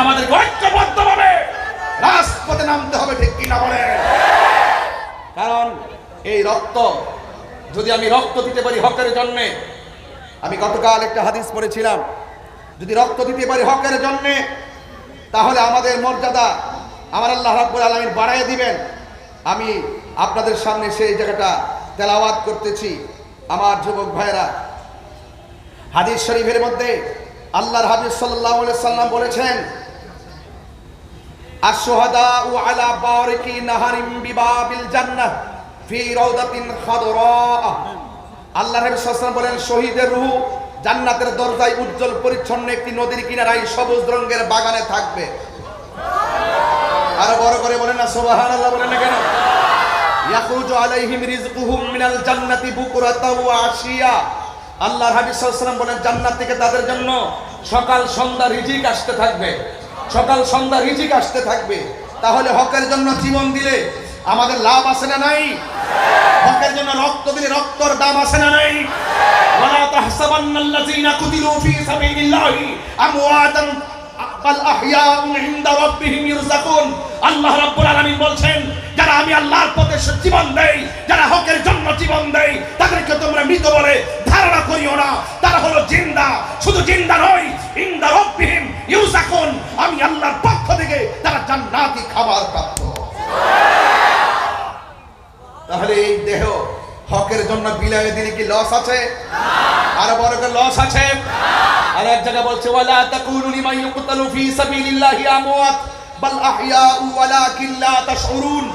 আমাদেরকে ঐক্যবদ্ধভাবে রাজপথে নামতে হবে, ঠিক কিনা বলে? কারণ এই রক্ত, যদি আমি রক্ত দিতে পারি হকের জন্য, আমি গতকাল একটা হাদিস পড়েছিলাম, যদি রক্ত দিতে পারি হকের জন্য, তাহলে আমাদের মর্যাদা আমার আল্লাহ রাব্বুল আলামিন বাড়ায় দিবেন। আমি আপনাদের সামনে সেই জায়গাটা তেলাওয়াত করতেছি। আমার যুবক ভাইরা, হাদিস শরীফের মধ্যে আল্লাহর হাবিব সাল্লাল্লাহু আলাইহি সাল্লাম বলেছেন, আশ-শুহাদাউ আলা বারিকি নাহারিম বিবাবিল জান্নাহ ফি রাউদাতিন খাদরা। আল্লাহর হাবিব সাল্লাল্লাহু আলাইহি সাল্লাম বলেন, শহীদের রূহ জান্নাতের দরজায় উজ্জ্বল পরিচ্ছন্ন একটি নদীর কিনারায় সবুজ রঙের বাগানে থাকবে। আরো বড় করে বলেন না সুবহানাল্লাহ, বলেন না কেন? ইয়াখরুজু আলাইহিম রিজকুহুম মিনাল জান্নাতি বুকরাতা ওয়া আশিয়া। আল্লাহর হাবিব সাল্লাল্লাহু আলাইহি ওয়াসাল্লাম বলেন, জান্নাত থেকে তাদের জন্য সকাল সন্ধ্যা রিজিক আসতে থাকবে, সকাল সন্ধ্যা রিজিক আসতে থাকবে। তাহলে হকের জন্য জীবন দিলে আমাদের লাভ আছে না নাই? হকের জন্য রক্ত দিলে রক্তর দাম আছে না নাই? ওয়ালা তাহসাবান্নাল্লাযীনা কুতিলু ফী সাবিলিল্লাহি আমওয়াতান বাল আহইয়াউন ইনদা রাব্বিহিম ইরযাকুন। আল্লাহ রাব্বুল আলামিন বলছেন, যারা আমি আল্লাহর পথে জীবন দেই, যারা হকের জন্য জীবন দেই, তাদেরকে তোমরা মৃত বলে ধারণা করিও না, তারা হলো জিন্দা। শুধু জিন্দা নয়, ইনদা রাব্বিহিম ইরযাকুন, আমি আল্লাহর পক্ষ থেকে তারা জান্নাতি খাবার প্রাপ্ত। তাহলে এই দেহ হকের জন্য বিলায় দিলে কি লস আছে? আর বড় করে লস আছে। আর এক জায়গা বলছে, ওয়ালা তাকুলু লিমান ইউকতালু ফী সাবিলিল্লাহি আমওয়াত বাল আহইয়াউ ওয়ালাকিন লা তাশউরুন।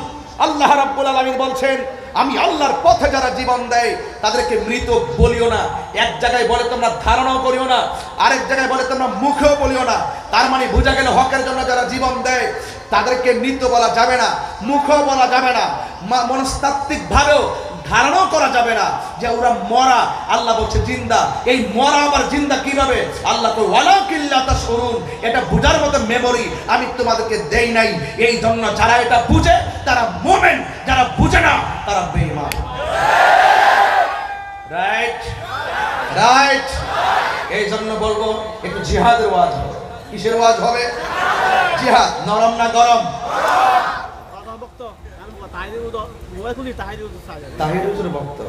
আল্লাহ রাব্বুল আলামিন বলছেন, আমি আল্লাহর পথে যারা জীবন দেয় তাদেরকে মৃত বলিও না। এক জায়গায় বলে তোমরা ধারণাও করিও না, আরেক জায়গায় বলে তোমরা মুখেও বলিও না। তার মানে বোঝা গেল হকের জন্য যারা জীবন দেয় তাদেরকে মৃত বলা যাবে না, মুখেও বলা যাবে না, মনস্তাত্ত্বিক ভাবেও ধারণাও করা যাবে না যে ওরা মরা। আল্লাহ বলছে জিন্দা। এই মরা আবার জিন্দা কিভাবে? আল্লাহ কই ওয়ালাকিন লা তাশউরুন, এটা বুঝার মতো মেমরি আমি তোমাদেরকে দেই নাই। এই জন্য যারা এটা বুঝে তারা মুমিন, যারা বুঝে না তারা বেঈমান। Right right. এই জন্য বলবো একটু জিহাদের ওয়াজ হবে। কিসের ওয়াজ হবে? জিহাদ। নরম না গরম? তাহিরুজের বক্ত।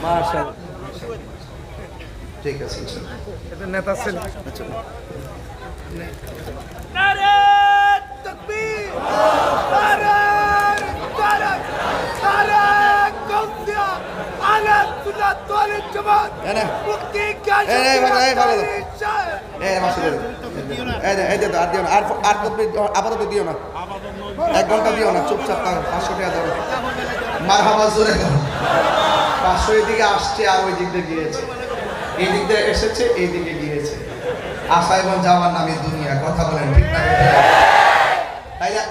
মাশাআল্লাহ, ঠিক আছে। এটা নেতা ছিল। আচ্ছা, নারে তাকবীর, নারে তারাক, নারে কওমিয়া, আলা সুন্নাত ওয়াল জামাত। মুক্তি কাজ। এই ভালো, এই ভালো। এই মাসুদ, এই দে আর দিও না, আর তাকবীর আপাতত দিও না, 1 ঘন্টা দিও না, চুপচাপ 500 টাকা দাও। মারহাবা জোরে দাও। 500 এদিকে আসছে আর ওই দিক দিয়ে গিয়েছে, এই দিক দিয়ে এসেছে, এই দিকে গিয়েছে। আশা এবং যাওয়ার নামে দুনিয়া। কথা বলেন ঠিক না? তাই না?